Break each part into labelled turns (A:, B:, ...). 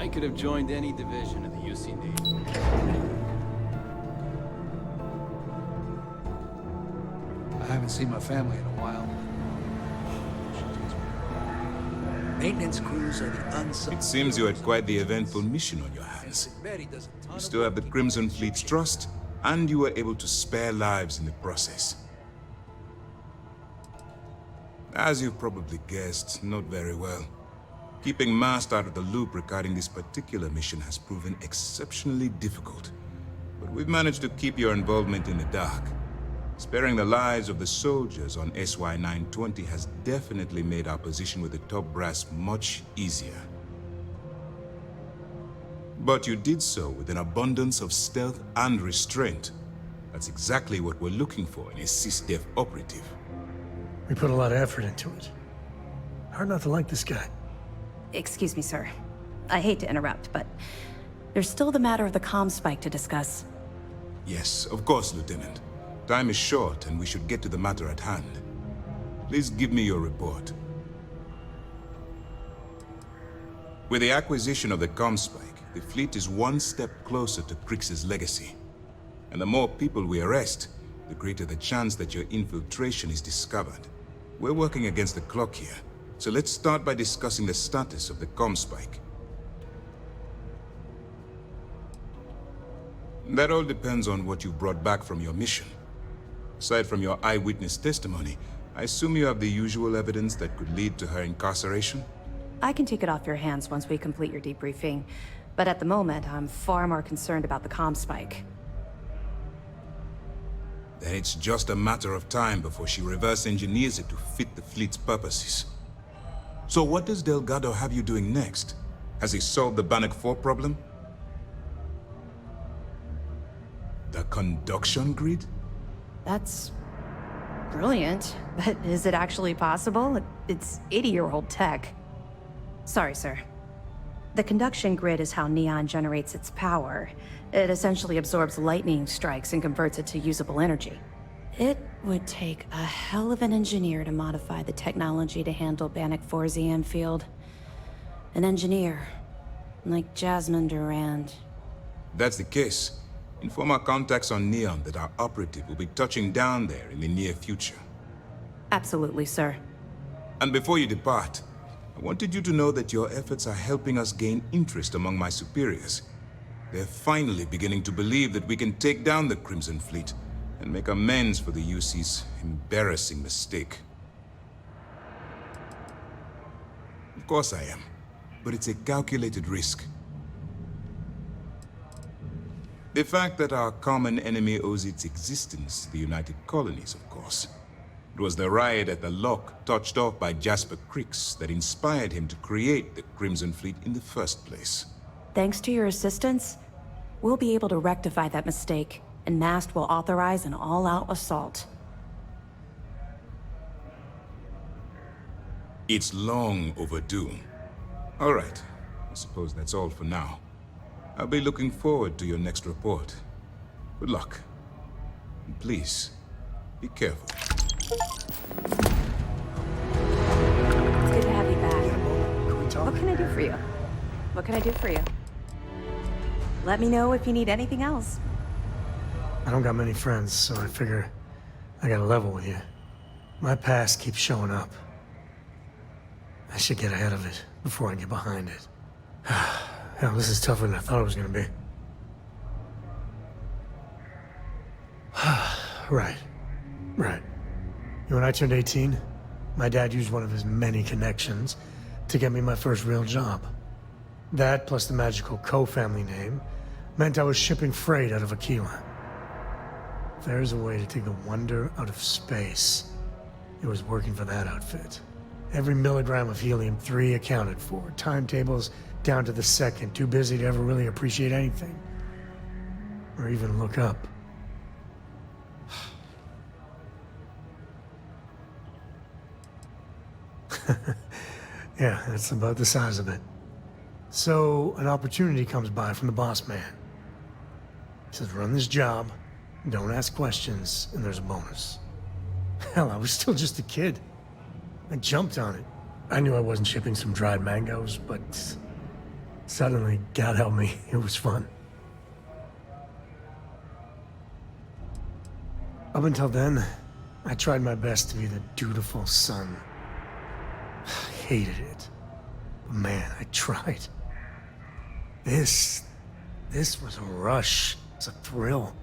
A: could have joined any division of the UC Navy.
B: I haven't seen my family in a while. Maintenance crews are the unsung.
C: It seems you had quite the eventful mission on your hands. You still have the Crimson Fleet's trust, and you were able to spare lives in the process. As you've probably guessed, not very well. Keeping Mast out of the loop regarding this particular mission has proven exceptionally difficult. But we've managed to keep your involvement in the dark. Sparing the lives of the soldiers on SY-920 has definitely made our position with the top brass much easier. But you did so with an abundance of stealth and restraint. That's exactly what we're looking for in a SysDef operative.
D: We put a lot of effort into it. Hard not to like this guy.
E: Excuse me, sir. I hate to interrupt, but there's still the matter of the comm spike to discuss.
C: Yes, of course, Lieutenant. Time is short, and we should get to the matter at hand. Please give me your report. With the acquisition of the comm spike, the fleet is one step closer to Krix's legacy. And the more people we arrest, the greater the chance that your infiltration is discovered. We're working against the clock here, so let's start by discussing the status of the comm spike. That all depends on what you brought back from your mission. Aside from your eyewitness testimony, I assume you have the usual evidence that could lead to her incarceration?
E: I can take it off your hands once we complete your debriefing, but at the moment, I'm far more concerned about the comm spike.
C: Then it's just a matter of time before she reverse engineers it to fit the fleet's purposes. So what does Delgado have you doing next? Has he solved the Bannock 4 problem? The conduction grid?
E: That's brilliant, but is it actually possible? It's 80-year-old tech. Sorry, sir. The conduction grid is how Neon generates its power. It essentially absorbs lightning strikes and converts it to usable energy. It would take a hell of an engineer to modify the technology to handle Bannock 4's EM field. An engineer, like Jasmine Durand.
C: If that's the case, inform our contacts on Neon that our operative will be touching down there in the near future.
E: Absolutely, sir.
C: And before you depart, I wanted you to know that your efforts are helping us gain interest among my superiors. They're finally beginning to believe that we can take down the Crimson Fleet and make amends for the UC's embarrassing mistake. Of course I am, but it's a calculated risk. The fact that our common enemy owes its existence to the United Colonies, of course. It was the riot at the Lock, touched off by Jasper Krix, that inspired him to create the Crimson Fleet in the first place.
E: Thanks to your assistance, we'll be able to rectify that mistake, and Mast will authorize an all-out assault.
C: It's long overdue. All right, I suppose that's all for now. I'll be looking forward to your next report. Good luck. And please, be careful.
E: It's good to have you back. What can I do for you? What can I do for you? Let me know if you need anything else.
D: I don't got many friends, so I figure I gotta level with you. My past keeps showing up. I should get ahead of it before I get behind it. Hell, this is tougher than I thought it was gonna be. Right. When I turned 18, my dad used one of his many connections to get me my first real job. That, plus the magical co-family name, meant I was shipping freight out of Aquila. If there's a way to take the wonder out of space, it was working for that outfit. Every milligram of helium-3 accounted for. Timetables down to the second, too busy to ever really appreciate anything. Or even look up. Yeah, that's about the size of it. So, an opportunity comes by from the boss man. He says, run this job, don't ask questions, and there's a bonus. Hell, I was still just a kid. I jumped on it. I knew I wasn't shipping some dried mangoes, but Suddenly, God help me, it was fun. Up until then, I tried my best to be the dutiful son. I hated it. But man, I tried. This was a rush. It was a thrill.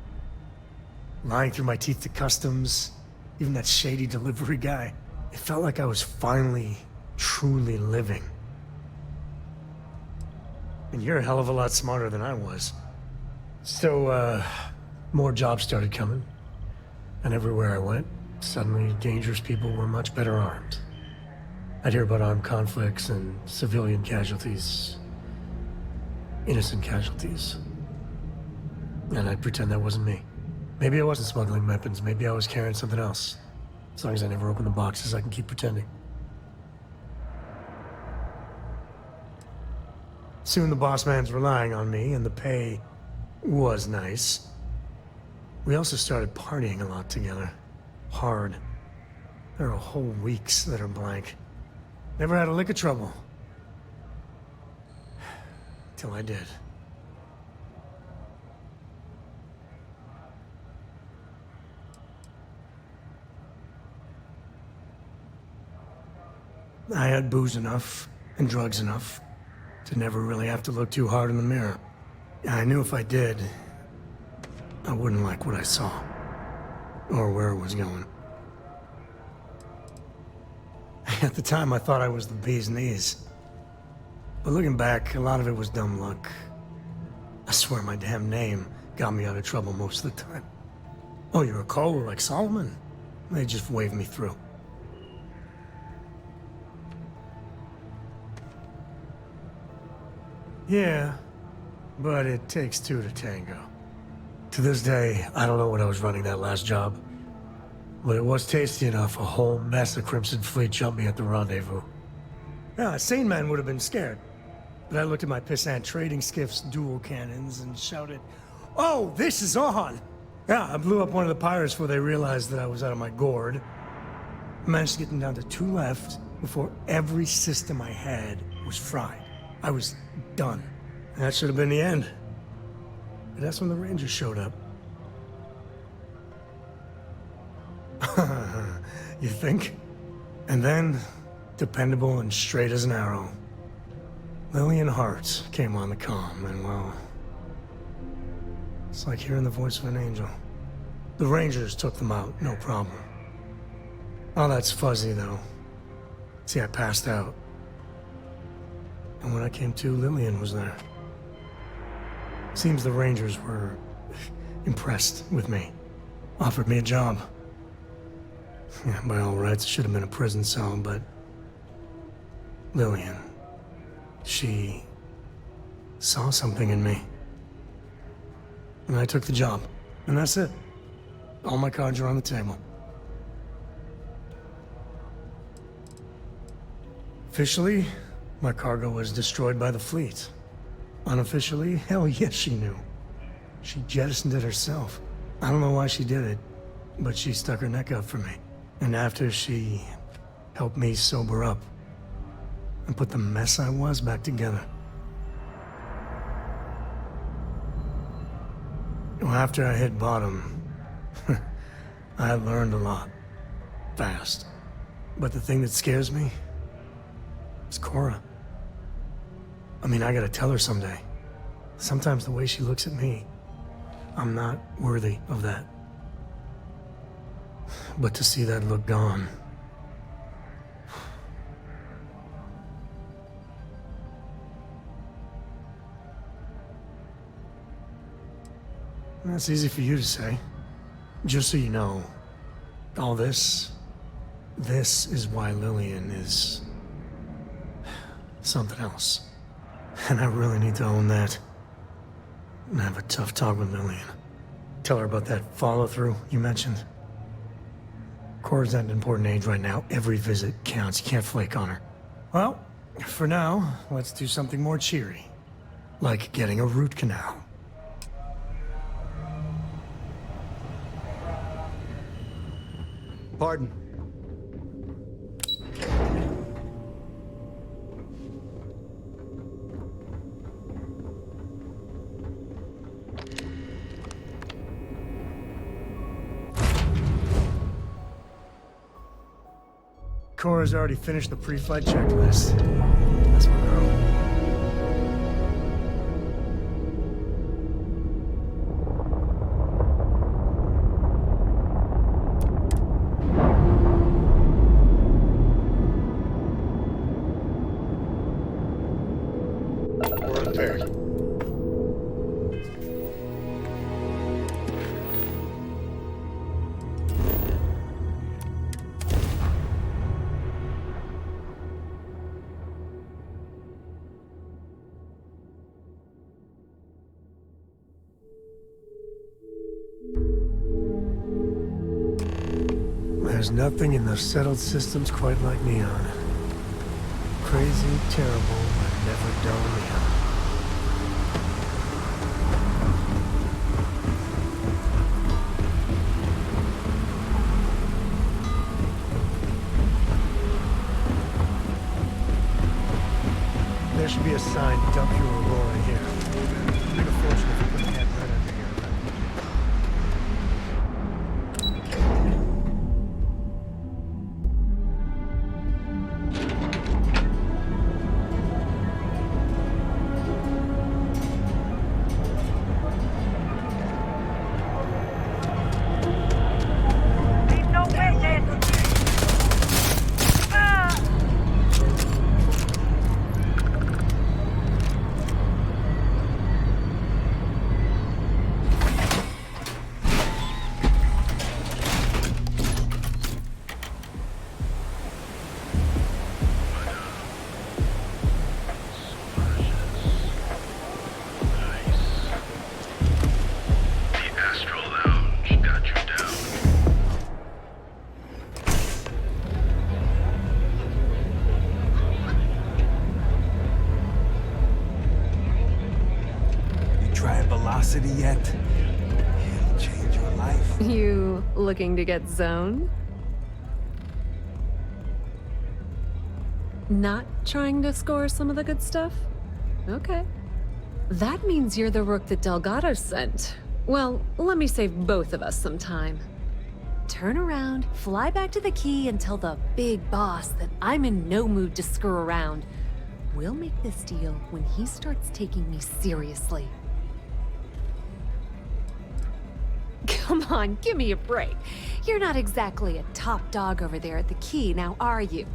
D: Lying through my teeth to customs, even that shady delivery guy. It felt like I was finally, truly living. And you're a hell of a lot smarter than I was. So, more jobs started coming. And everywhere I went, suddenly dangerous people were much better armed. I'd hear about armed conflicts and civilian casualties. Innocent casualties. And I'd pretend that wasn't me. Maybe I wasn't smuggling weapons, maybe I was carrying something else. As long as I never open the boxes, I can keep pretending. Soon the boss man's relying on me, and the pay was nice. We also started partying a lot together. Hard. There are whole weeks that are blank. Never had a lick of trouble. Till I did. I had booze enough, and drugs enough, to never really have to look too hard in the mirror. I knew if I did, I wouldn't like what I saw, or where it was going. At the time, I thought I was the bee's knees. But looking back, a lot of it was dumb luck. I swear my damn name got me out of trouble most of the time. Oh, you're a caller like Solomon? They just waved me through. Yeah, but it takes two to tango. To this day, I don't know what I was running that last job. But it was tasty enough, a whole mess of Crimson Fleet jumped me at the rendezvous. Yeah, a sane man would have been scared. But I looked at my pissant trading skiff's dual cannons and shouted, "Oh, this is on!" Yeah, I blew up one of the pirates before they realized that I was out of my gourd. I managed to get them down to 2 left before every system I had was fried. I was done. And that should have been the end. But that's when the Rangers showed up. You think? And then, dependable and straight as an arrow, Lillian Hart came on the comm, and well, it's like hearing the voice of an angel. The Rangers took them out, no problem. All that's fuzzy, though. See, I passed out. And when I came to, Lillian was there. Seems the Rangers were impressed with me. Offered me a job. Yeah, by all rights, it should have been a prison cell, but Lillian, she saw something in me. And I took the job. And that's it. All my cards are on the table. Officially, my cargo was destroyed by the fleet. Unofficially, hell yes, she knew. She jettisoned it herself. I don't know why she did it, but she stuck her neck out for me. And after she helped me sober up and put the mess I was back together. Well, after I hit bottom, I learned a lot. Fast. But the thing that scares me is Cora. I mean, I gotta tell her someday. Sometimes the way she looks at me, I'm not worthy of that. But to see that look gone... That's easy for you to say. Just so you know, all this is why Lillian is something else. And I really need to own that. And have a tough talk with Lillian. Tell her about that follow-through you mentioned. Cora's at an important age right now. Every visit counts. You can't flake on her. Well, for now, let's do something more cheery. Like getting a root canal.
B: Pardon.
D: Cora's already finished the pre-flight checklist. That's my girl.
F: We're repaired.
D: There's nothing in those settled systems quite like Neon. Crazy, terrible, but never dull Neon. There should be a sign, dump your Aurora here. Make a fortune if you put a head right under here.
B: Velocity yet? It'll change your life.
G: You looking to get zoned? Not trying to score some of the good stuff? Okay. That means you're the rook that Delgado sent. Well, let me save both of us some time. Turn around, fly back to the key, and tell the big boss that I'm in no mood to screw around. We'll make this deal when he starts taking me seriously. Come on, give me a break. You're not exactly a top dog over there at the key, now are you?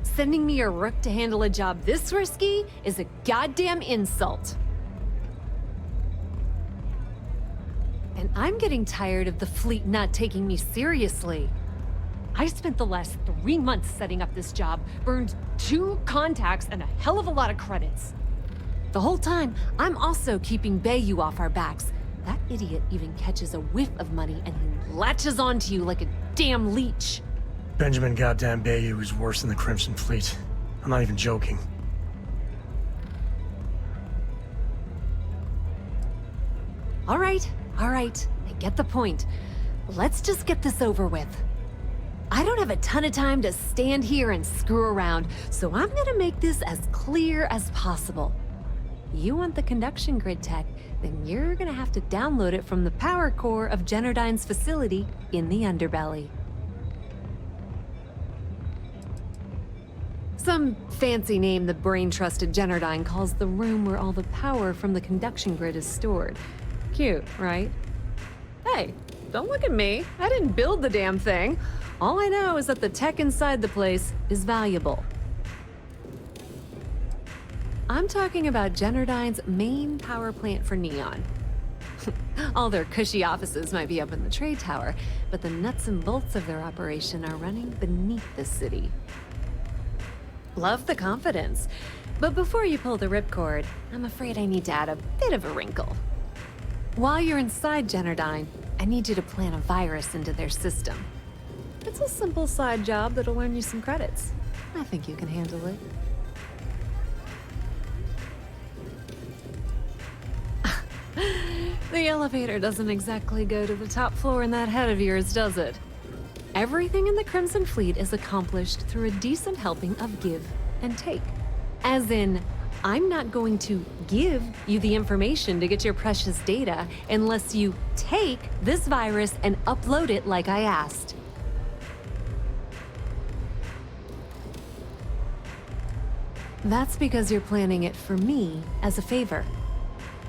G: Sending me a rook to handle a job this risky is a goddamn insult. And I'm getting tired of the fleet not taking me seriously. I spent the last 3 months setting up this job, burned 2 contacts and a hell of a lot of credits. The whole time, I'm also keeping Bayou off our backs. That idiot even catches a whiff of money and he latches onto you like a damn leech.
D: Benjamin goddamn Bayou is worse than the Crimson Fleet. I'm not even joking.
G: All right. I get the point. Let's just get this over with. I don't have a ton of time to stand here and screw around, so I'm gonna make this as clear as possible. You want the conduction grid tech, then you're gonna have to download it from the power core of Generdyne's facility in the underbelly. Some fancy name the brain-trusted Generdyne calls the room where all the power from the conduction grid is stored. Cute, right? Hey, don't look at me. I didn't build the damn thing. All I know is that the tech inside the place is valuable. I'm talking about Generdyne's main power plant for Neon. All their cushy offices might be up in the trade tower, but the nuts and bolts of their operation are running beneath the city. Love the confidence, but before you pull the ripcord, I'm afraid I need to add a bit of a wrinkle. While you're inside Generdyne, I need you to plant a virus into their system. It's a simple side job that'll earn you some credits. I think you can handle it. The elevator doesn't exactly go to the top floor in that head of yours, does it? Everything in the Crimson Fleet is accomplished through a decent helping of give and take. As in, I'm not going to give you the information to get your precious data unless you take this virus and upload it like I asked. That's because you're planning it for me as a favor.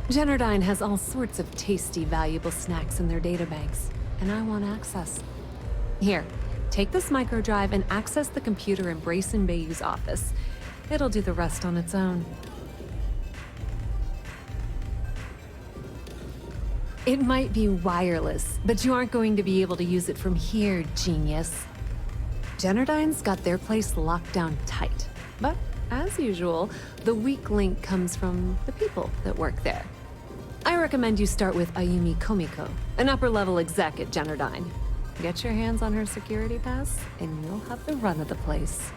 G: Generdyne has all sorts of tasty, valuable snacks in their databanks, and I want access. Here, take this microdrive and access the computer in Brayson Bayou's office. It'll do the rest on its own. It might be wireless, but you aren't going to be able to use it from here, genius. Generdyne's got their place locked down tight. But, as usual, the weak link comes from the people that work there. I recommend you start with Ayumi Komiko, an upper-level exec at Generdyne. Get your hands on her security pass, and you'll have the run of the place.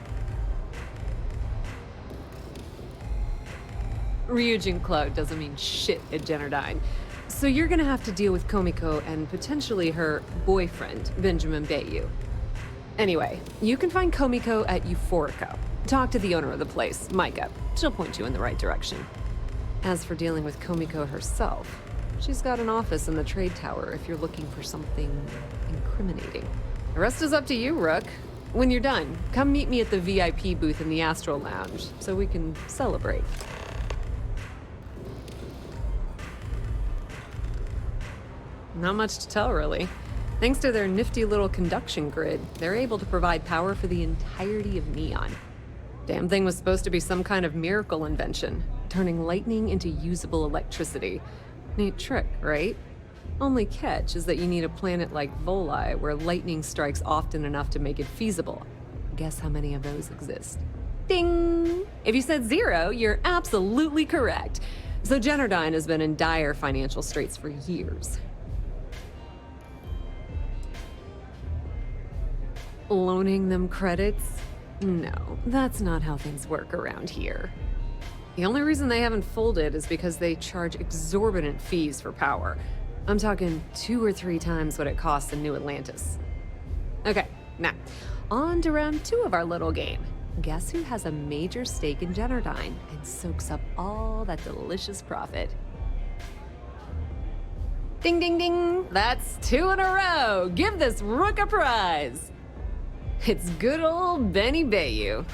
G: Ryujin Cloud doesn't mean shit at Generdyne. So you're gonna have to deal with Komiko and potentially her boyfriend, Benjamin Bayou. Anyway, you can find Komiko at Euphorica. Talk to the owner of the place, Micah. She'll point you in the right direction. As for dealing with Komiko herself, she's got an office in the trade tower if you're looking for something incriminating. The rest is up to you, Rook. When you're done, come meet me at the VIP booth in the Astral Lounge so we can celebrate. Not much to tell, really. Thanks to their nifty little conduction grid, they're able to provide power for the entirety of Neon. Damn thing was supposed to be some kind of miracle invention, turning lightning into usable electricity. Neat trick, right? Only catch is that you need a planet like Voli, where lightning strikes often enough to make it feasible. Guess how many of those exist? Ding! If you said 0, you're absolutely correct. So Generdyne has been in dire financial straits for years. Loaning them credits? No, that's not how things work around here. The only reason they haven't folded is because they charge exorbitant fees for power. I'm talking 2 or 3 times what it costs in New Atlantis. Okay, now, on to round 2 of our little game. Guess who has a major stake in Generdyne and soaks up all that delicious profit? Ding, ding, ding! That's 2 in a row! Give this Rook a prize! It's good old Benny Bayou.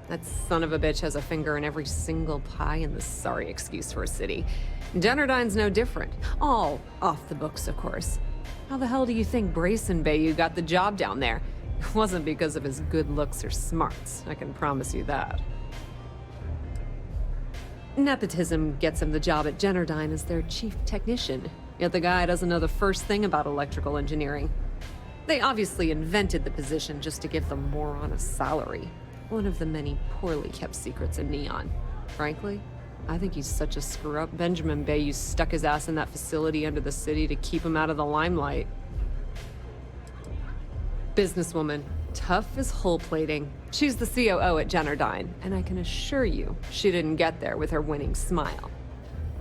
G: That son of a bitch has a finger in every single pie in the sorry excuse for a city. Generdyne's no different. All off the books, of course. How the hell do you think Brayson Bayou got the job down there? It wasn't because of his good looks or smarts, I can promise you that. Nepotism gets him the job at Generdyne as their chief technician, yet the guy doesn't know the first thing about electrical engineering. They obviously invented the position just to give the moron a salary. One of the many poorly kept secrets in Neon. Frankly, I think he's such a screw-up. Benjamin Bayou stuck his ass in that facility under the city to keep him out of the limelight. Businesswoman, tough as hull plating. She's the COO at Generdyne, and I can assure you she didn't get there with her winning smile.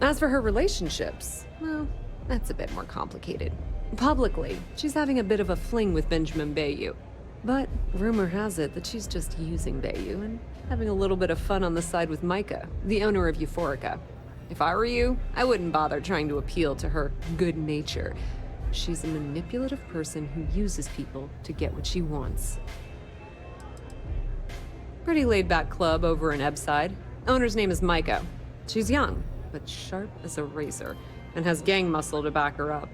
G: As for her relationships, well, that's a bit more complicated. Publicly, she's having a bit of a fling with Benjamin Bayou. But rumor has it that she's just using Bayou and having a little bit of fun on the side with Micah, the owner of Euphorica. If I were you, I wouldn't bother trying to appeal to her good nature. She's a manipulative person who uses people to get what she wants. Pretty laid-back club over in Ebbside. Owner's name is Micah. She's young, but sharp as a razor, and has gang muscle to back her up.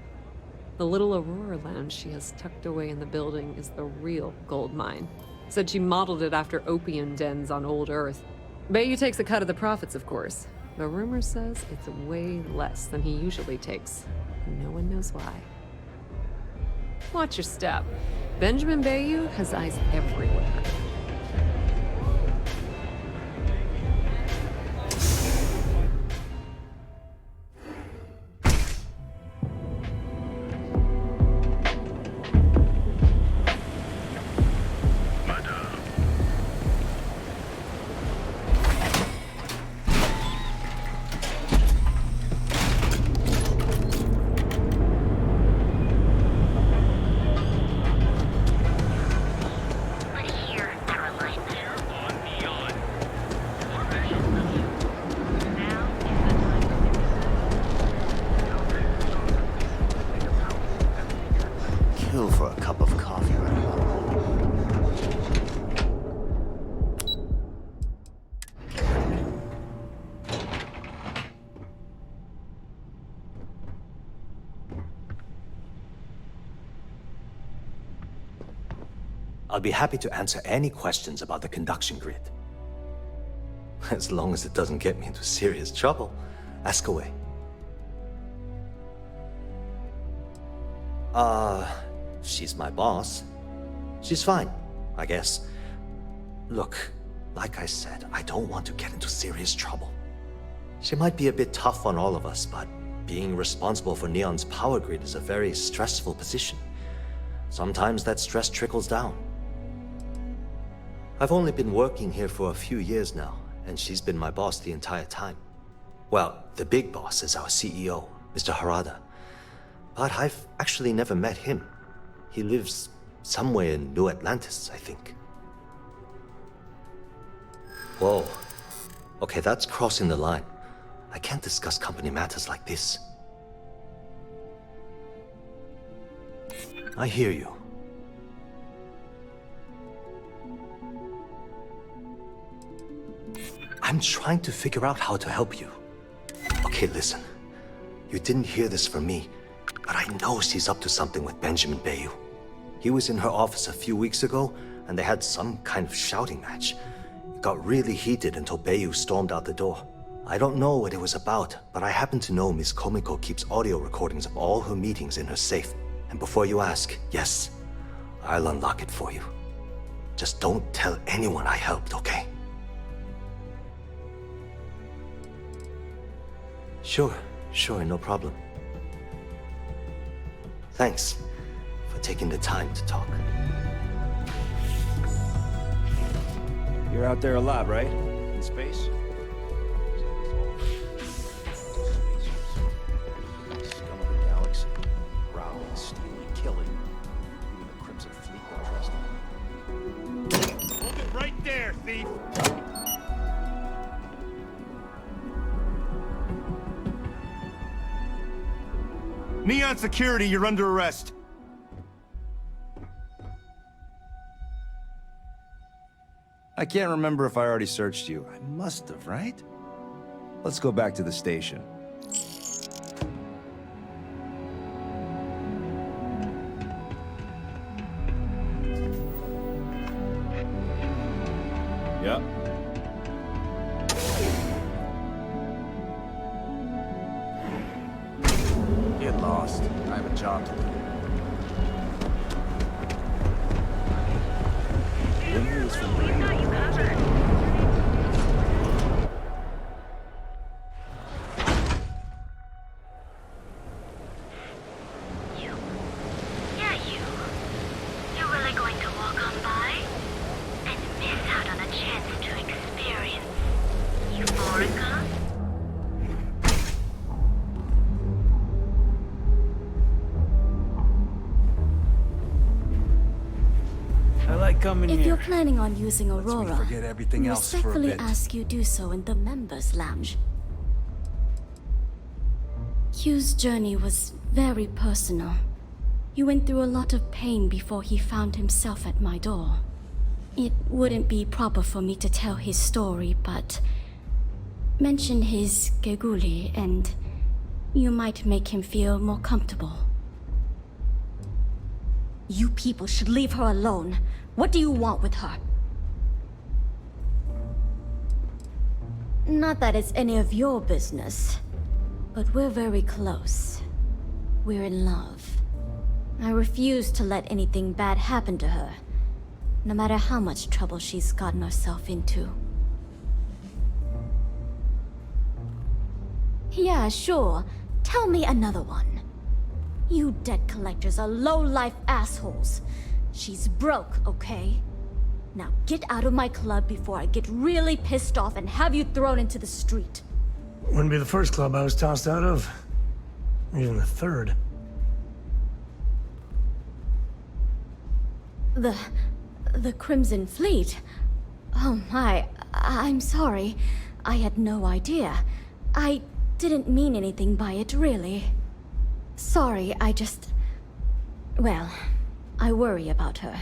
G: The little Aurora lounge she has tucked away in the building is the real gold mine. Said she modeled it after opium dens on old Earth. Bayou takes a cut of the profits, of course. The rumor says it's way less than he usually takes. No one knows why. Watch your step. Benjamin Bayou has eyes everywhere.
F: I'll be happy to answer any questions about the conduction grid. As long as it doesn't get me into serious trouble, ask away. She's my boss. She's fine, I guess. Look, like I said, I don't want to get into serious trouble. She might be a bit tough on all of us, but being responsible for Neon's power grid is a very stressful position. Sometimes that stress trickles down. I've only been working here for a few years now, and she's been my boss the entire time. Well, the big boss is our CEO, Mr. Harada. But I've actually never met him. He lives somewhere in New Atlantis, I think. Whoa. Okay, that's crossing the line. I can't discuss company matters like this. I hear you. I'm trying to figure out how to help you. Okay, listen. You didn't hear this from me, but I know she's up to something with Benjamin Bayou. He was in her office a few weeks ago, and they had some kind of shouting match. It got really heated until Bayou stormed out the door. I don't know what it was about, but I happen to know Miss Komiko keeps audio recordings of all her meetings in her safe. And before you ask, yes, I'll unlock it for you. Just don't tell anyone I helped, okay? Sure, no problem. Thanks for taking the time to talk.
B: You're out there a lot, right? In space?
H: Scum of the galaxy. Prowling, stealing, killing. Even the Crimson Fleet don't trust them.
B: Hold it right there, thief! Neon Security, you're under arrest.
I: I can't remember if I already searched you. I must have, right? Let's go back to the station.
B: Yep. Get lost. I have a job to do.
J: You're really going to walk on by and miss out on a chance to experience Euphorica?
B: I like coming
K: If
B: here.
K: you're planning on using
B: Lets me
K: Aurora,
B: forget everything else for a
K: respectfully
B: bit.
K: ask you do so in the members' lounge. Hugh's journey was very personal. He went through a lot of pain before he found himself at my door. It wouldn't be proper for me to tell his story, but mention his Geguli and you might make him feel more comfortable.
L: You people should leave her alone. What do you want with her?
K: Not that it's any of your business, but we're very close. We're in love. I refuse to let anything bad happen to her, no matter how much trouble she's gotten herself into.
L: Yeah, sure. Tell me another one. You debt collectors are low-life assholes. She's broke, okay? Now get out of my club before I get really pissed off and have you thrown into the street.
D: Wouldn't be the first club I was tossed out of. Even the third.
L: The Crimson Fleet? Oh my, I'm sorry. I had no idea. I didn't mean anything by it, really. Sorry, well, I worry about her.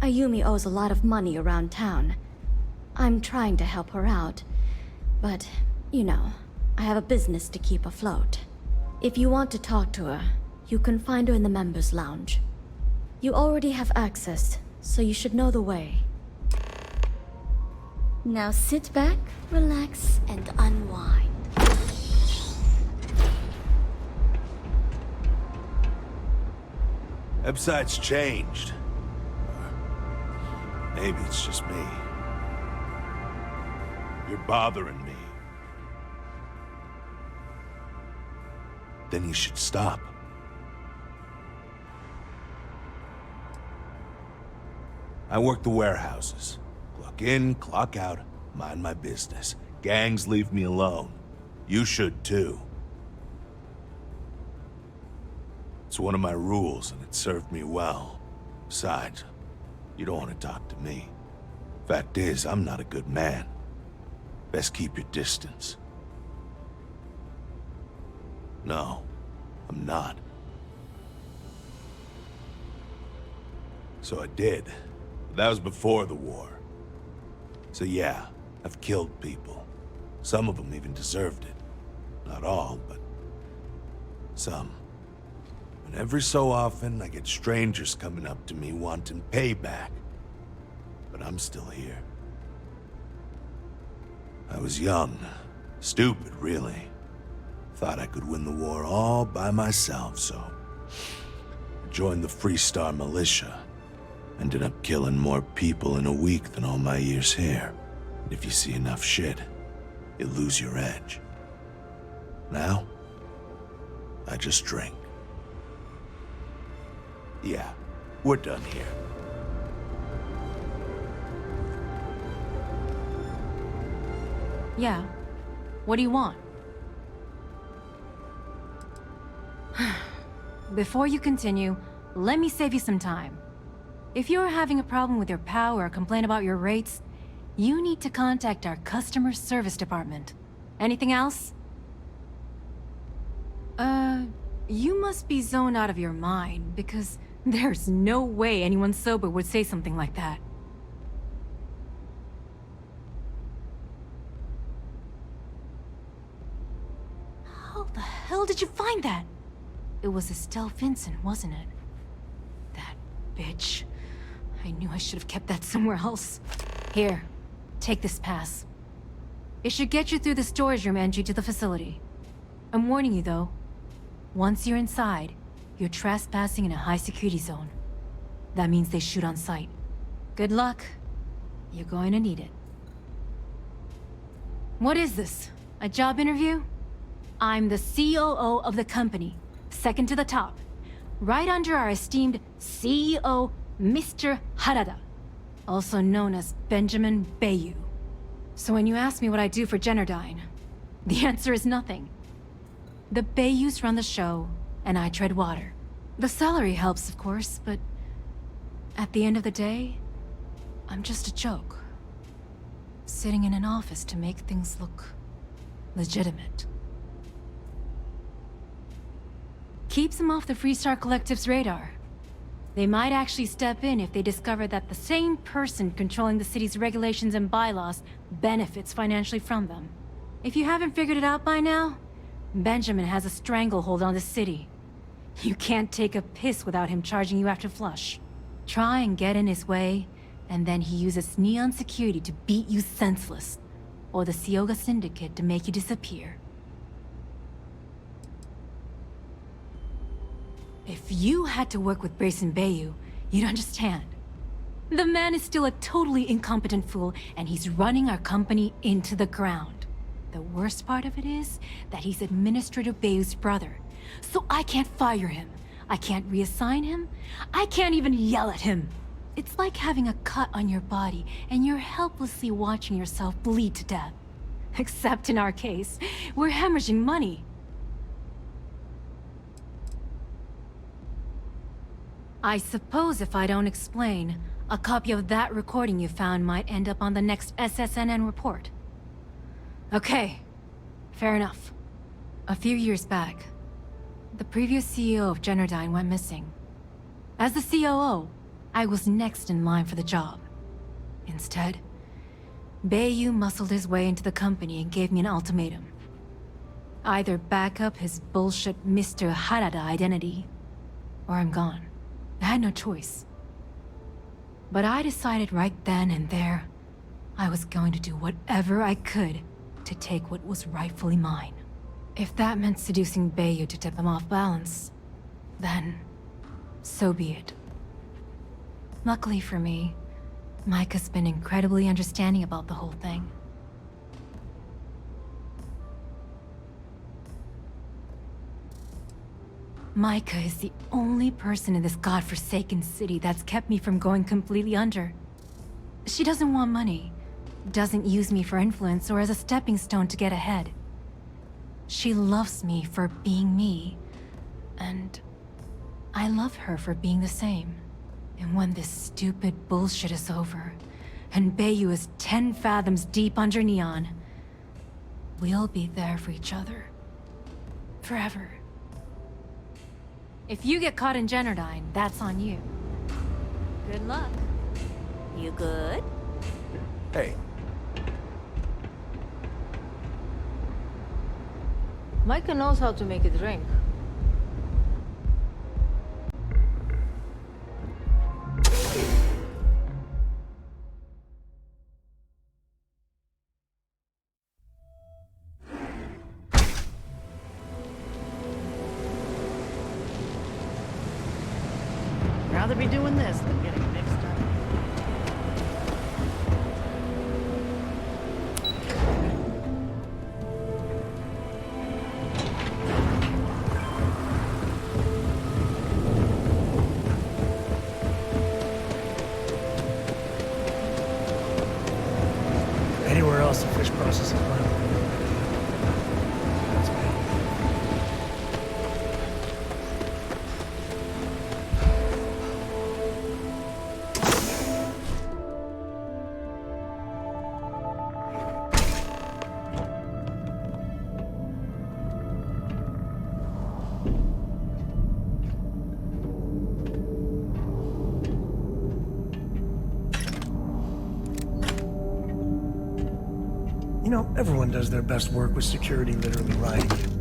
L: Ayumi owes a lot of money around town. I'm trying to help her out, but, you know, I have a business to keep afloat. If you want to talk to her, you can find her in the members' lounge. You already have access, so you should know the way. Now sit back, relax, and unwind.
M: Website's changed. Maybe it's just me. You're bothering me. Then you should stop. I work the warehouses. Clock in, clock out, mind my business. Gangs leave me alone. You should too. It's one of my rules, and it served me well. Besides, you don't want to talk to me. Fact is, I'm not a good man. Best keep your distance. No, I'm not. So I did. But that was before the war. So yeah, I've killed people. Some of them even deserved it. Not all, but some. And every so often, I get strangers coming up to me wanting payback. But I'm still here. I was young. Stupid, really. Thought I could win the war all by myself, so I joined the Freestar militia. Ended up killing more people in a week than all my years here. And if you see enough shit, you lose your edge. Now, I just drink. Yeah, we're done here.
E: Yeah. What do you want? Before you continue, let me save you some time. If you're having a problem with your POW or complain about your rates, you need to contact our customer service department. Anything else? You must be zoned out of your mind, because there's no way anyone sober would say something like that. How the hell did you find that? It was Estelle Vincent, wasn't it? That bitch. I knew I should have kept that somewhere else. Here, take this pass. It should get you through the storage room entry to the facility. I'm warning you though. Once you're inside, you're trespassing in a high-security zone. That means they shoot on sight. Good luck. You're going to need it. What is this? A job interview? I'm the COO of the company, second to the top. Right under our esteemed CEO, Mr. Harada, also known as Benjamin Bayou. So when you ask me what I do for Generdyne, the answer is nothing. The Bayous run the show, and I tread water. The salary helps, of course, but at the end of the day, I'm just a joke. Sitting in an office to make things look legitimate. Keeps them off the Freestar Collective's radar. They might actually step in if they discover that the same person controlling the city's regulations and bylaws benefits financially from them. If you haven't figured it out by now, Benjamin has a stranglehold on the city. You can't take a piss without him charging you after flush. Try and get in his way, and then he uses Neon security to beat you senseless, or the Sioga Syndicate to make you disappear. If you had to work with Grayson Bayou, you'd understand. The man is still a totally incompetent fool, and he's running our company into the ground. The worst part of it is that he's Administrator Bayou's brother, so I can't fire him. I can't reassign him. I can't even yell at him. It's like having a cut on your body, and you're helplessly watching yourself bleed to death. Except in our case, we're hemorrhaging money. I suppose if I don't explain, a copy of that recording you found might end up on the next SSNN report. Okay, fair enough. A few years back, the previous CEO of Generdyne went missing. As the COO, I was next in line for the job. Instead, Bayou muscled his way into the company and gave me an ultimatum. Either back up his bullshit Mr. Harada identity, or I'm gone. I had no choice.
N: But I decided right then and there, I was going to do whatever I could to take what was rightfully mine. If that meant seducing Bayou to tip him off balance, then so be it. Luckily for me, Micah's been incredibly understanding about the whole thing. Micah is the only person in this godforsaken city that's kept me from going completely under. She doesn't want money, doesn't use me for influence or as a stepping stone to get ahead. She loves me for being me, and I love her for being the same. And when this stupid bullshit is over, and Bayou is 10 fathoms deep under Neon, we'll be there for each other. Forever. If you get caught in Generdyne, that's on you. Good luck.
O: You good?
I: Hey.
O: Micah knows how to make a drink.
P: Rather be doing this than getting mixed up.
D: Anywhere else a fish processing plant? That's me. You know, everyone does their best work with security literally riding you.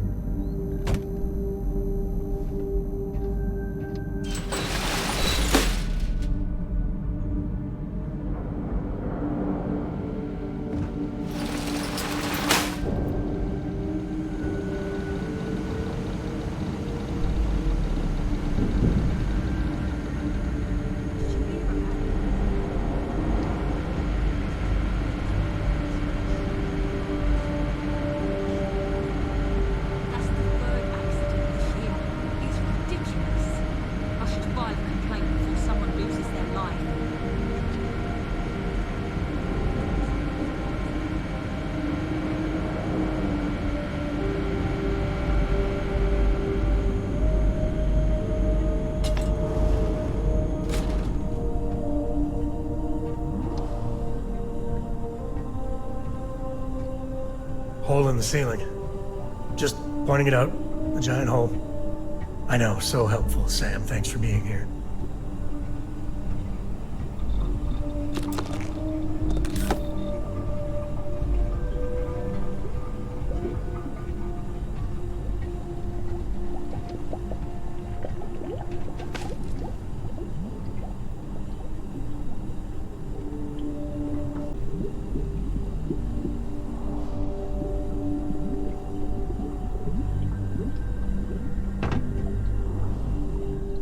D: Hole in the ceiling. Just pointing it out. A giant hole. I know, so helpful, Sam. Thanks for being here.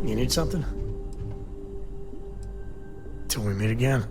D: You need something? Till we meet again.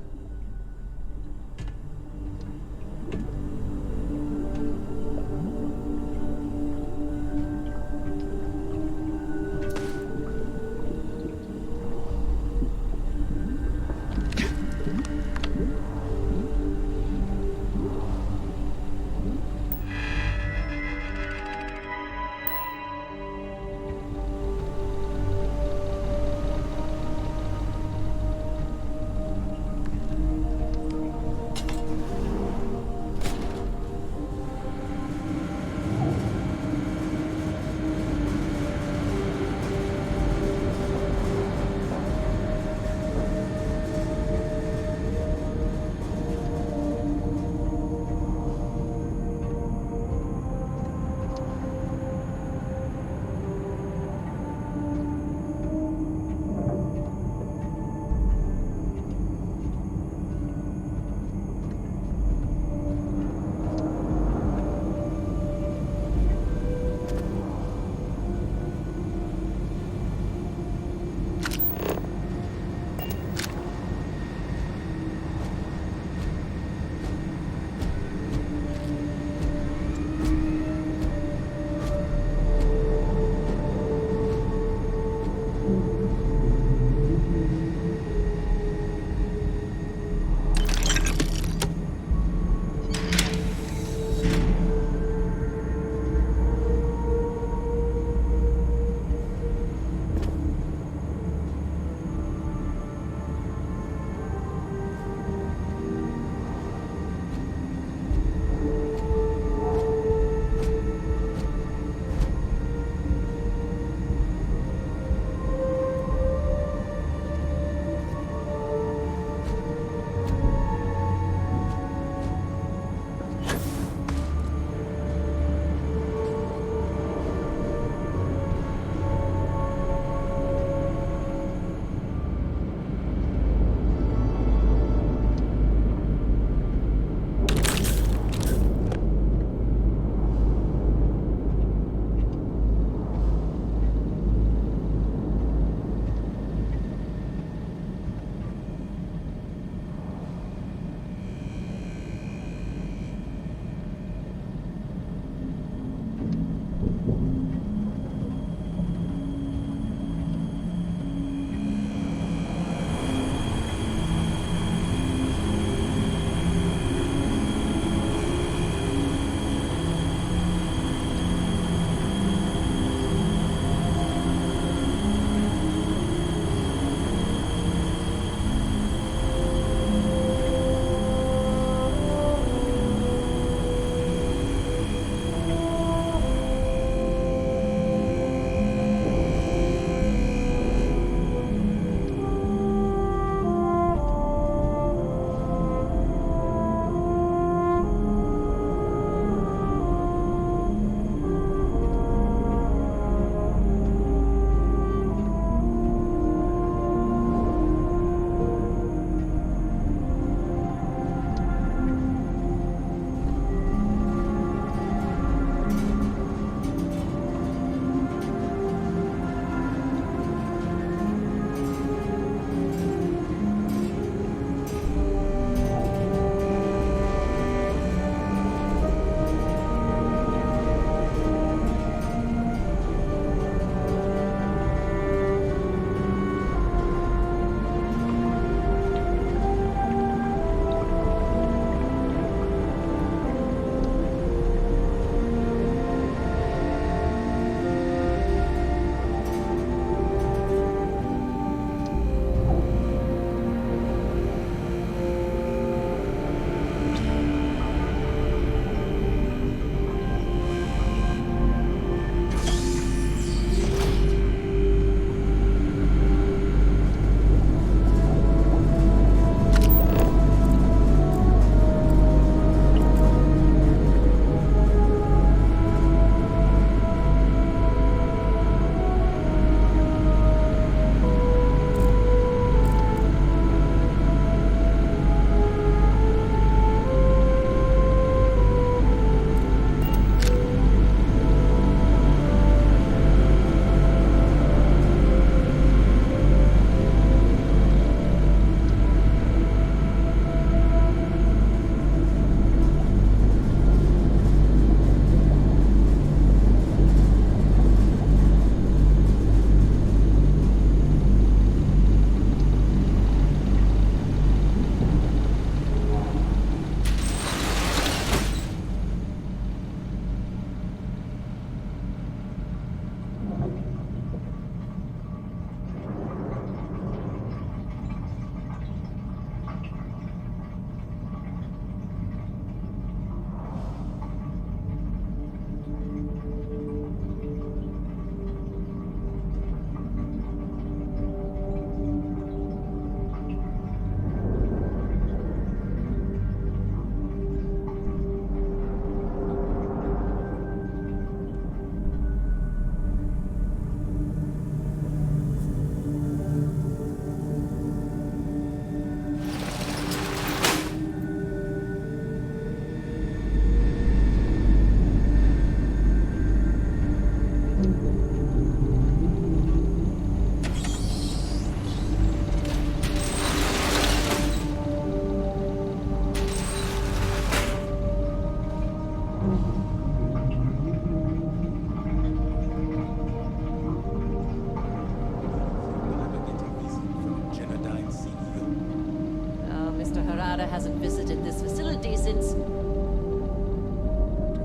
P: since... To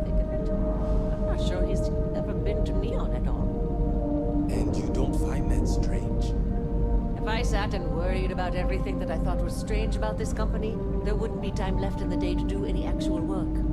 P: think of it, I'm not sure he's ever been to Neon at all.
Q: And you don't find that strange?
P: If I sat and worried about everything that I thought was strange about this company, there wouldn't be time left in the day to do any actual work.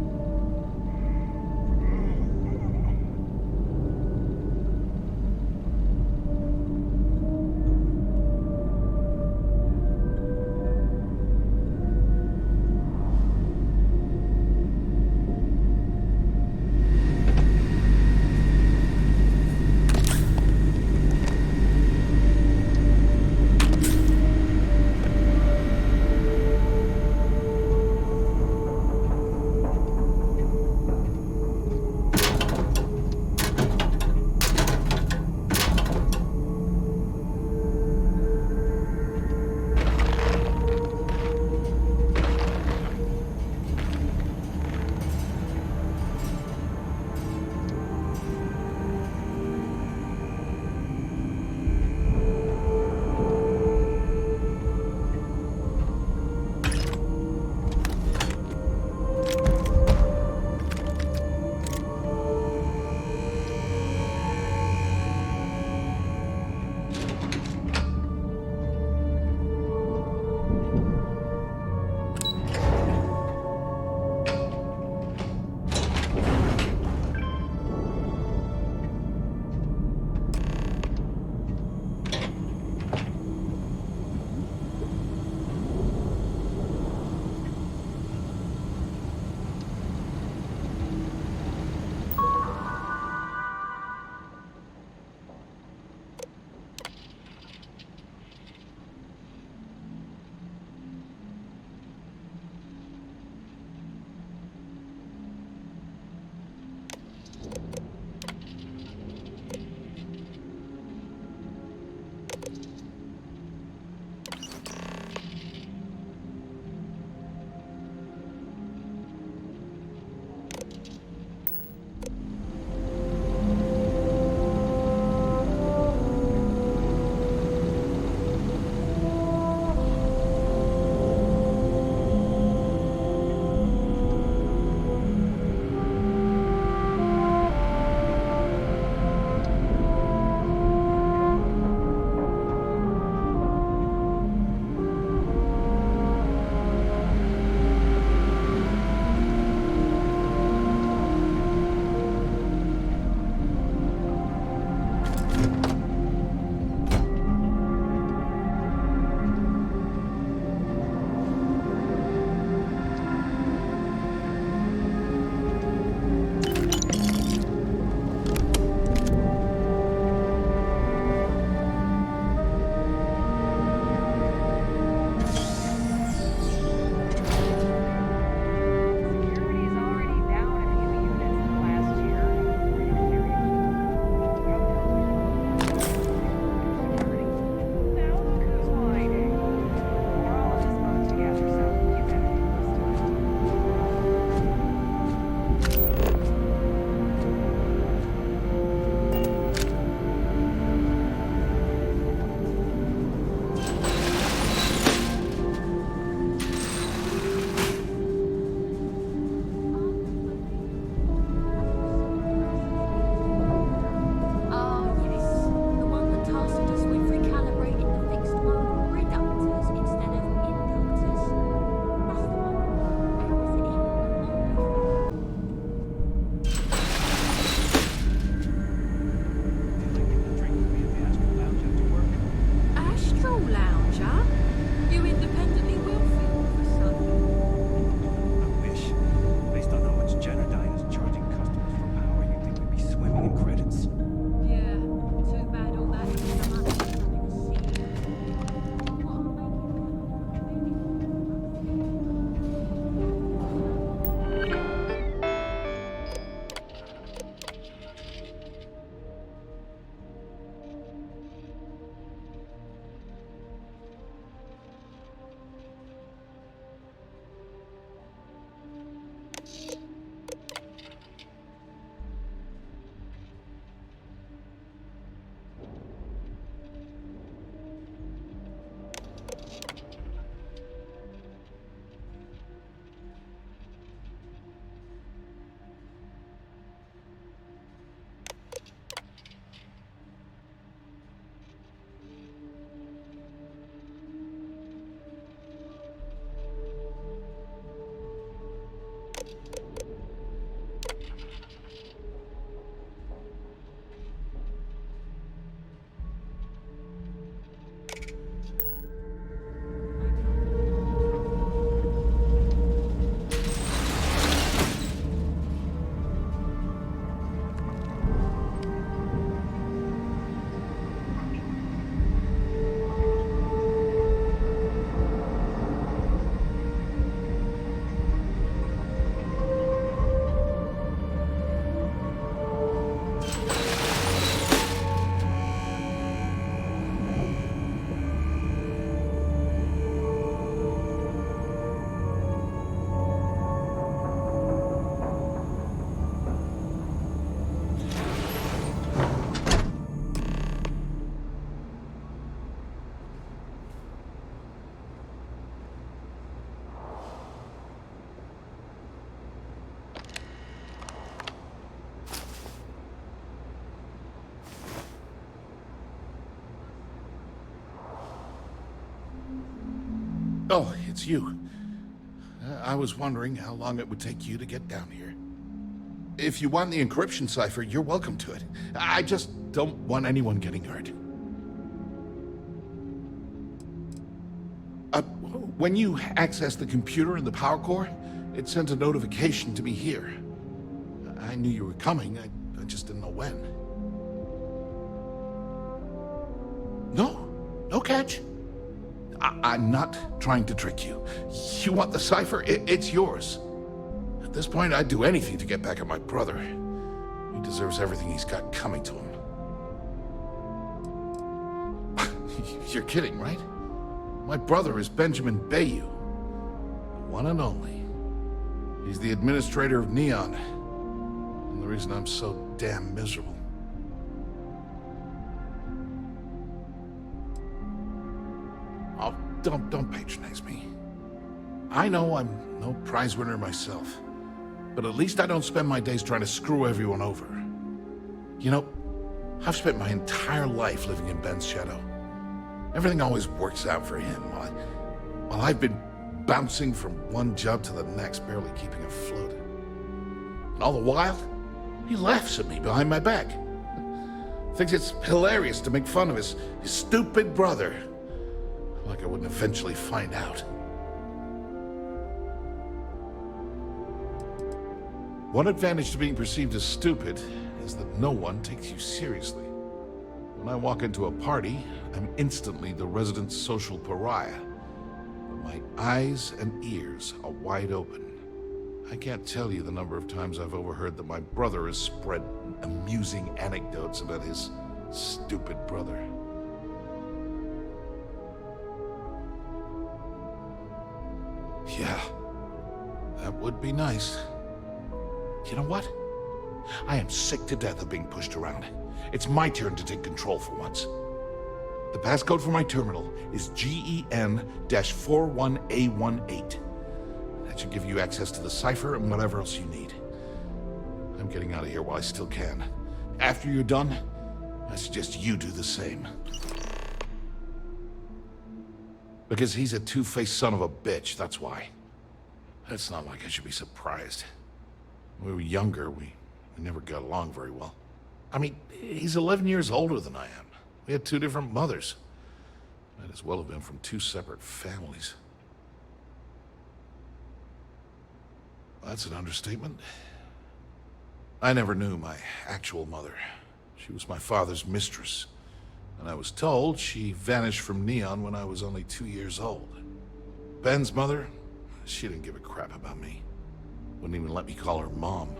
R: Oh, it's you. I was wondering how long it would take you to get down here. If you want the encryption cipher, you're welcome to it. I just don't want anyone getting hurt. When you access the computer in the power core, it sends a notification to me here. I knew you were coming, I just didn't know when. No catch. I'm not trying to trick you. You want the cipher? It's yours. At this point, I'd do anything to get back at my brother. He deserves everything he's got coming to him. You're kidding, right? My brother is Benjamin Bayou, the one and only. He's the administrator of Neon, and the reason I'm so damn miserable. Oh, don't patronize me. I know I'm no prize winner myself, but at least I don't spend my days trying to screw everyone over. You know, I've spent my entire life living in Ben's shadow. Everything always works out for him, while I've been bouncing from one job to the next, barely keeping afloat. And all the while, he laughs at me behind my back. Thinks it's hilarious to make fun of his stupid brother. Like I wouldn't eventually find out. One advantage to being perceived as stupid is that no one takes you seriously. When I walk into a party, I'm instantly the resident social pariah. But my eyes and ears are wide open. I can't tell you the number of times I've overheard that my brother has spread amusing anecdotes about his stupid brother. Yeah, that would be nice. You know what? I am sick to death of being pushed around. It's my turn to take control for once. The passcode for my terminal is GEN-41A18. That should give you access to the cipher and whatever else you need. I'm getting out of here while I still can. After you're done, I suggest you do the same. Because he's a two-faced son of a bitch, that's why. It's not like I should be surprised. When we were younger, we never got along very well. I mean, he's 11 years older than I am. We had two different mothers. Might as well have been from two separate families. That's an understatement. I never knew my actual mother. She was my father's mistress. And I was told she vanished from Neon when I was only 2 years old. Ben's mother, she didn't give a crap about me. Wouldn't even let me call her Mom.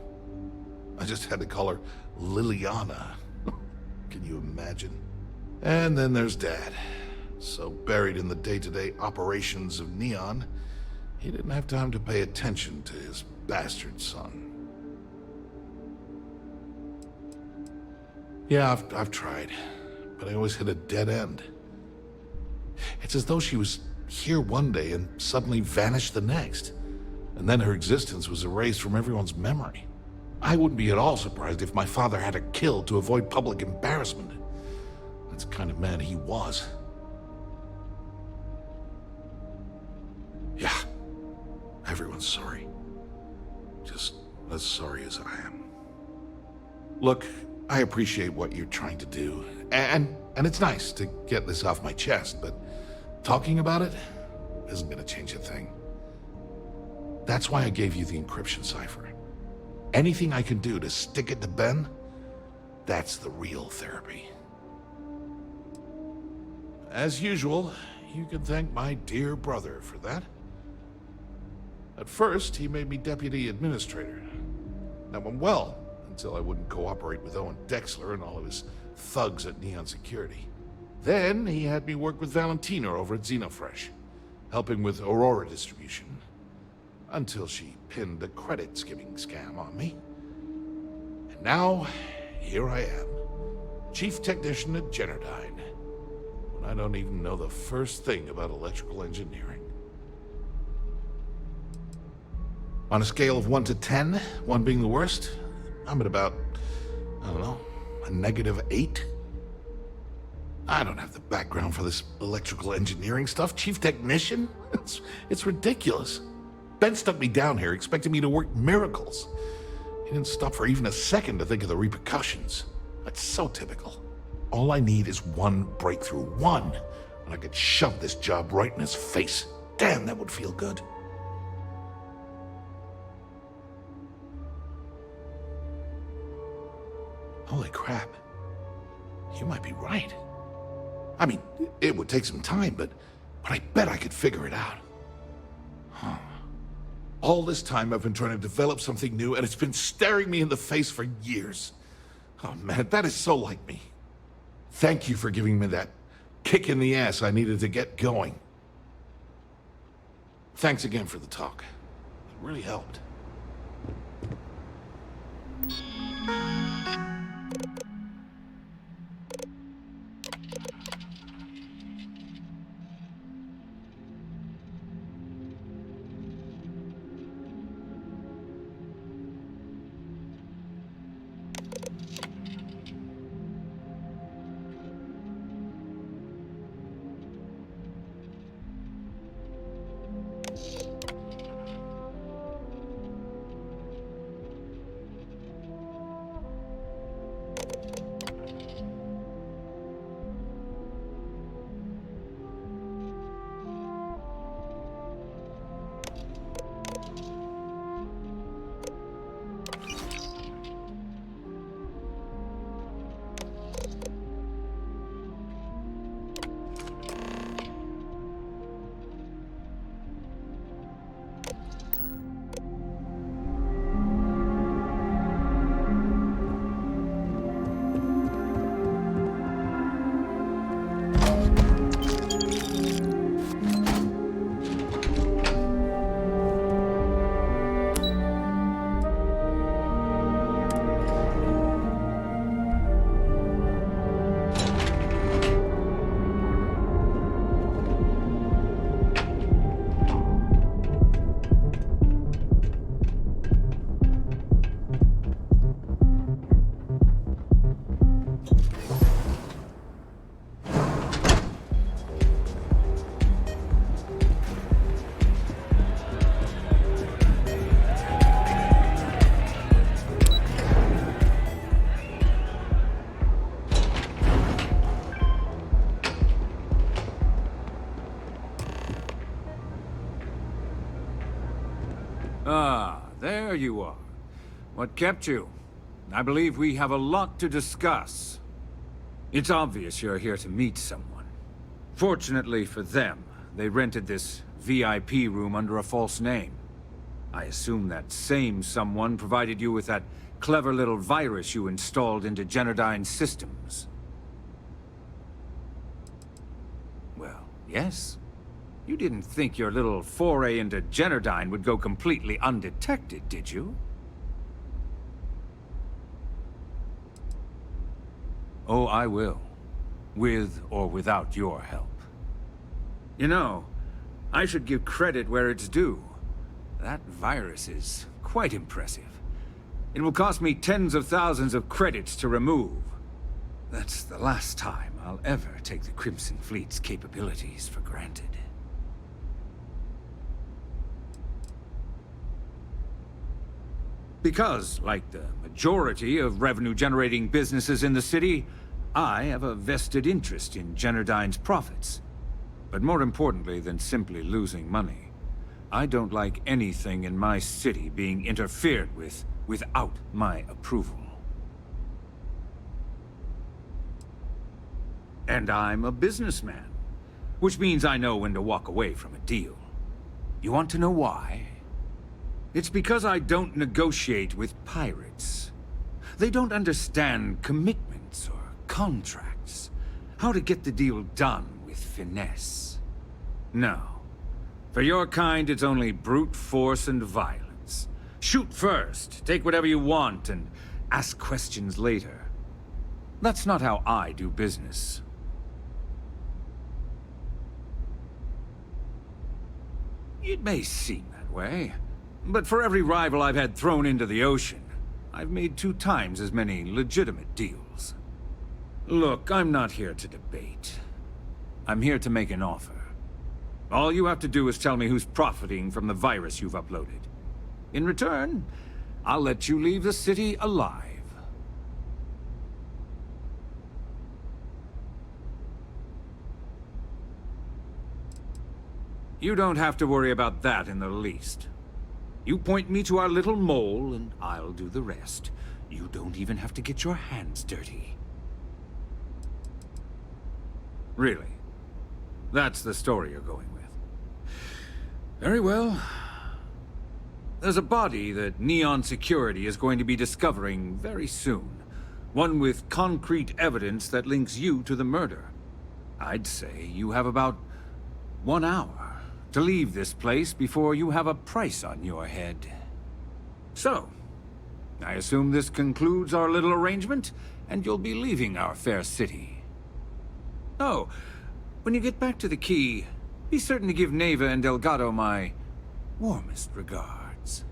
R: I just had to call her Liliana. Can you imagine? And then there's Dad. So buried in the day-to-day operations of Neon, he didn't have time to pay attention to his bastard son. Yeah, I've tried, but I always hit a dead end. It's as though she was here one day and suddenly vanished the next, and then her existence was erased from everyone's memory. I wouldn't be at all surprised if my father had her killed to avoid public embarrassment. That's the kind of man he was. Yeah, everyone's sorry. Just as sorry as I am. Look, I appreciate what you're trying to do, and it's nice to get this off my chest, but talking about it isn't gonna change a thing. That's why I gave you the encryption cipher. Anything I can do to stick it to Ben, that's the real therapy. As usual, you can thank my dear brother for that. At first, he made me deputy administrator. That went well, until I wouldn't cooperate with Owen Dexler and all of his thugs at Neon Security. Then, he had me work with Valentina over at Xenofresh, helping with Aurora distribution. Until she pinned a credit skimming scam on me. And now, here I am, chief technician at Generdyne, when I don't even know the first thing about electrical engineering. On a scale of 1 to 10, 1 being the worst, I'm at about, I don't know, a -8. I don't have the background for this electrical engineering stuff. Chief technician? It's ridiculous. Ben stuck me down here expecting me to work miracles. He didn't stop for even a second to think of the repercussions. That's so typical. All I need is one breakthrough. One. And I could shove this job right in his face. Damn, that would feel good. Holy crap. You might be right. I mean, it would take some time, but I bet I could figure it out. Huh. All this time I've been trying to develop something new, and it's been staring me in the face for years. Oh man, that is so like me. Thank you for giving me that kick in the ass I needed to get going. Thanks again for the talk. It really helped.
B: Ah, there you are. What kept you? I believe we have a lot to discuss. It's obvious you're here to meet someone. Fortunately for them, they rented this VIP room under a false name. I assume that same someone provided you with that clever little virus you installed into Generdyne's systems. Well, yes. You didn't think your little foray into Generdyne would go completely undetected, did you? Oh, I will. With or without your help. You know, I should give credit where it's due. That virus is quite impressive. It will cost me tens of thousands of credits to remove. That's the last time I'll ever take the Crimson Fleet's capabilities for granted. Because, like the majority of revenue-generating businesses in the city, I have a vested interest in Generdyne's profits. But more importantly than simply losing money, I don't like anything in my city being interfered with without my approval. And I'm a businessman, which means I know when to walk away from a deal. You want to know why? It's because I don't negotiate with pirates. They don't understand commitments or contracts. How to get the deal done with finesse. No. For your kind, it's only brute force and violence. Shoot first, take whatever you want, and ask questions later. That's not how I do business. It may seem that way. But for every rival I've had thrown into the ocean, I've made 2 times as many legitimate deals. Look, I'm not here to debate. I'm here to make an offer. All you have to do is tell me who's profiting from the virus you've uploaded. In return, I'll let you leave the city alive. You don't have to worry about that in the least. You point me to our little mole, and I'll do the rest. You don't even have to get your hands dirty. Really? That's the story you're going with. Very well. There's a body that Neon Security is going to be discovering very soon. One with concrete evidence that links you to the murder. I'd say you have about 1 hour to leave this place before you have a price on your head. So, I assume this concludes our little arrangement, and you'll be leaving our fair city. Oh, when you get back to the key, be certain to give Neva and Delgado my warmest regards.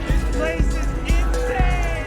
S: This place is insane!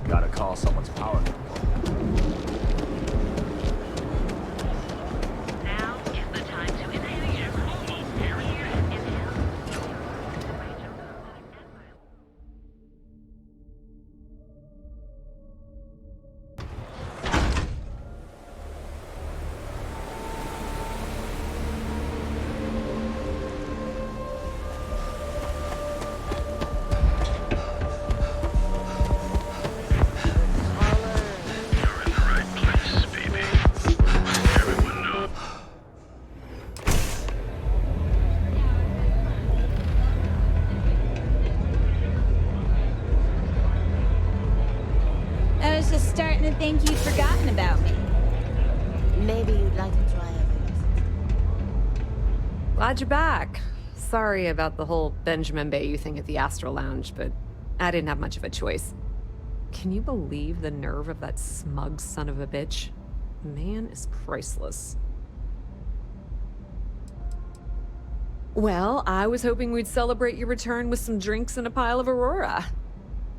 H: Gotta call someone's power company.
J: Now is the time to inhale your protein. Inhale.
O: I was just starting to think you'd forgotten about me. Maybe you'd like to try
G: Glad you're back. Sorry about the whole Benjamin Bayou thing at the Astral Lounge, but I didn't have much of a choice. Can you believe the nerve of that smug son of a bitch? The man is priceless. Well, I was hoping we'd celebrate your return with some drinks and a pile of Aurora.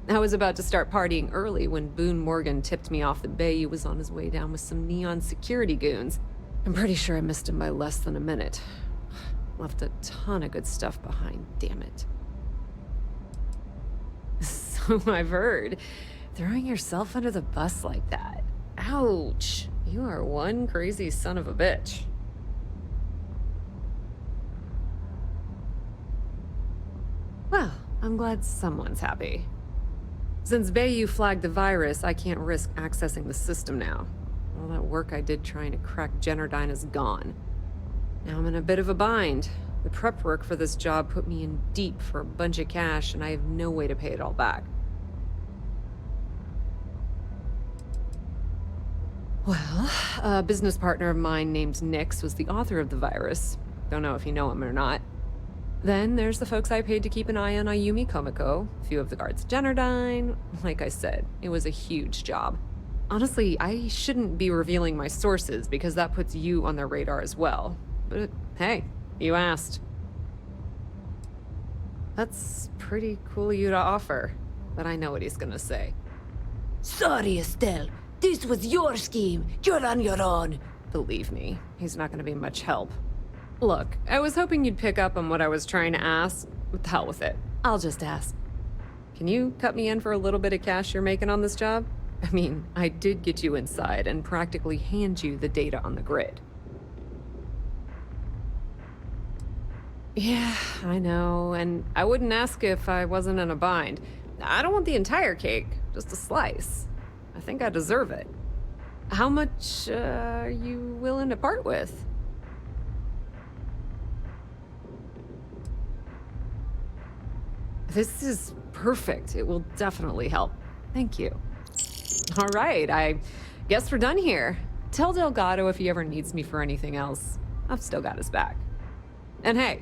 G: I was about to start partying early when Boone Morgan tipped me off that Bayou was on his way down with some Neon Security goons. I'm pretty sure I missed him by less than a minute. Left a ton of good stuff behind, damn it. So I've heard. Throwing yourself under the bus like that. Ouch. You are one crazy son of a bitch. Well, I'm glad someone's happy. Since Bayou flagged the virus, I can't risk accessing the system now. All that work I did trying to crack Generdyne is gone. Now I'm in a bit of a bind. The prep work for this job put me in deep for a bunch of cash, and I have no way to pay it all back. Well, a business partner of mine named Nix was the author of the virus. Don't know if you know him or not. Then there's the folks I paid to keep an eye on Ayumi Komiko, a few of the guards at Generdyne. Like I said, it was a huge job. Honestly, I shouldn't be revealing my sources because that puts you on their radar as well. But hey, you asked. That's pretty cool of you to offer, but I know what he's gonna say.
P: Sorry, Estelle. This was your scheme. You're on your own.
G: Believe me, he's not gonna be much help. Look, I was hoping you'd pick up on what I was trying to ask. What the hell with it? I'll just ask. Can you cut me in for a little bit of cash you're making on this job? I mean, I did get you inside and practically hand you the data on the grid. Yeah, I know, and I wouldn't ask if I wasn't in a bind. I don't want the entire cake, just a slice. I think I deserve it. How much are you willing to part with? This is perfect. It will definitely help. Thank you. All right, I guess we're done here. Tell Delgado if he ever needs me for anything else. I've still got his back. And hey,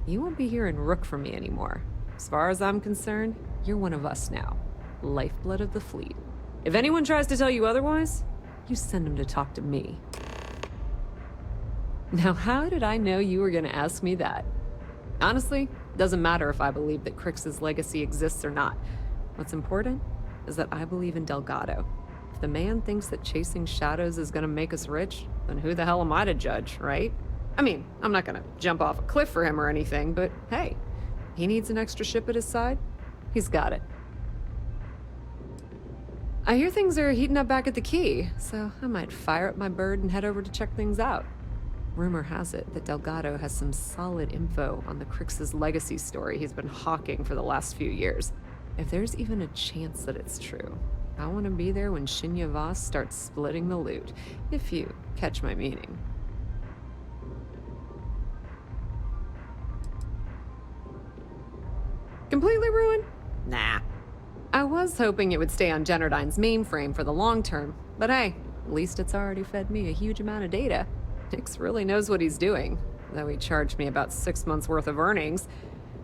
G: you won't be hearing Rook from me anymore. As far as I'm concerned, you're one of us now. Lifeblood of the fleet. If anyone tries to tell you otherwise, you send them to talk to me. Now, how did I know you were gonna ask me that? Honestly, doesn't matter if I believe that Crix's legacy exists or not. What's important is that I believe in Delgado. If the man thinks that chasing shadows is gonna make us rich, then who the hell am I to judge, right? I mean, I'm not gonna jump off a cliff for him or anything, but hey, he needs an extra ship at his side. He's got it. I hear things are heating up back at the Key, so I might fire up my bird and head over to check things out. Rumor has it that Delgado has some solid info on the Crix's legacy story he's been hawking for the last few years. If there's even a chance that it's true, I want to be there when Shinya Voss starts splitting the loot, if you catch my meaning. Completely ruined? Nah. I was hoping it would stay on Generdyne's mainframe for the long term, but hey, at least it's already fed me a huge amount of data. Nix really knows what he's doing, though he charged me about 6 months worth of earnings.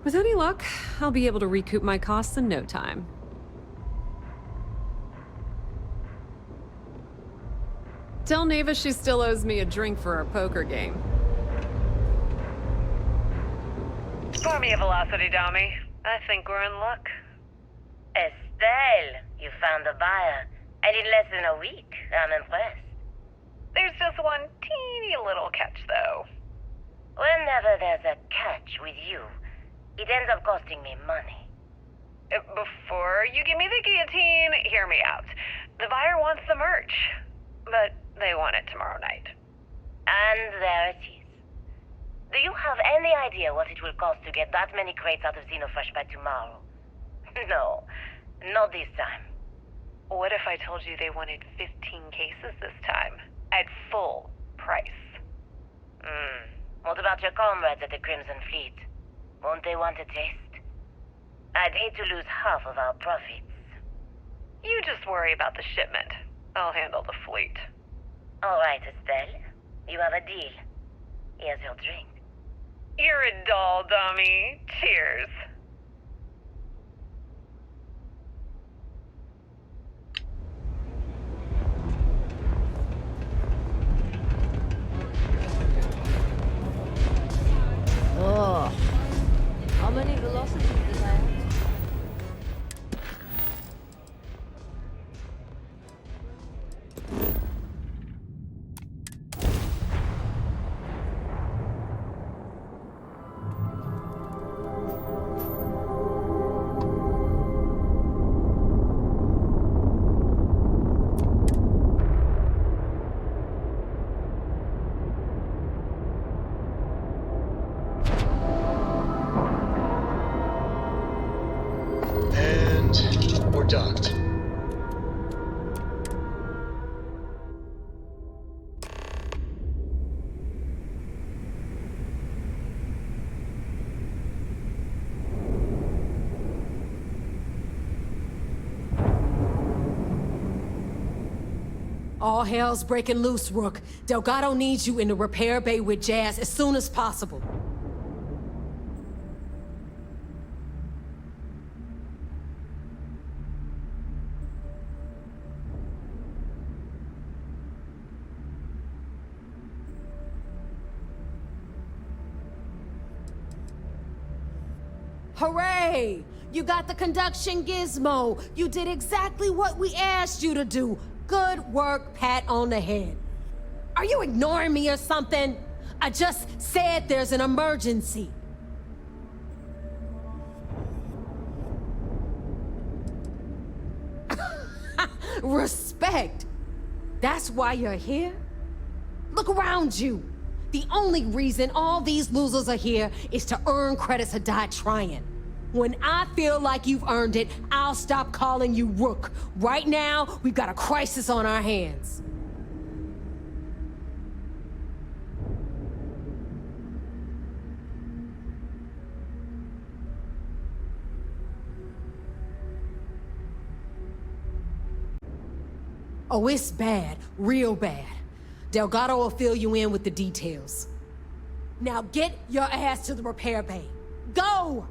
G: With any luck, I'll be able to recoup my costs in no time. Tell Neva she still owes me a drink for our poker game.
T: Pour me a velocity, Dami. I think we're in luck.
J: Estelle, you found a buyer. And in less than a week. I'm impressed.
T: There's just one teeny little catch, though.
J: Whenever there's a catch with you, it ends up costing me money.
T: Before you give me the guillotine, hear me out. The buyer wants the merch, but they want it tomorrow night.
J: And there it is. Do you have any idea what it will cost to get that many crates out of Xenofresh by tomorrow? No, not this time.
T: What if I told you they wanted 15 cases this time, at full price?
J: What about your comrades at the Crimson Fleet? Won't they want a taste? I'd hate to lose half of our profits.
T: You just worry about the shipment. I'll handle the fleet.
J: All right, Estelle. You have a deal. Here's your drink.
T: You're a doll, dummy. Cheers.
P: Oh, how many velocities did I have?
D: And we're docked.
U: All hell's breaking loose, Rook. Delgado needs you in the repair bay with Jazz as soon as possible. Hooray! You got the conduction gizmo. You did exactly what we asked you to do. Good work, pat on the head. Are you ignoring me or something? I just said there's an emergency. Respect. That's why you're here? Look around you. The only reason all these losers are here is to earn credits or die trying. When I feel like you've earned it, I'll stop calling you Rook. Right now, we've got a crisis on our hands. Oh, it's bad. Real bad. Delgado will fill you in with the details. Now get your ass to the repair bay. Go!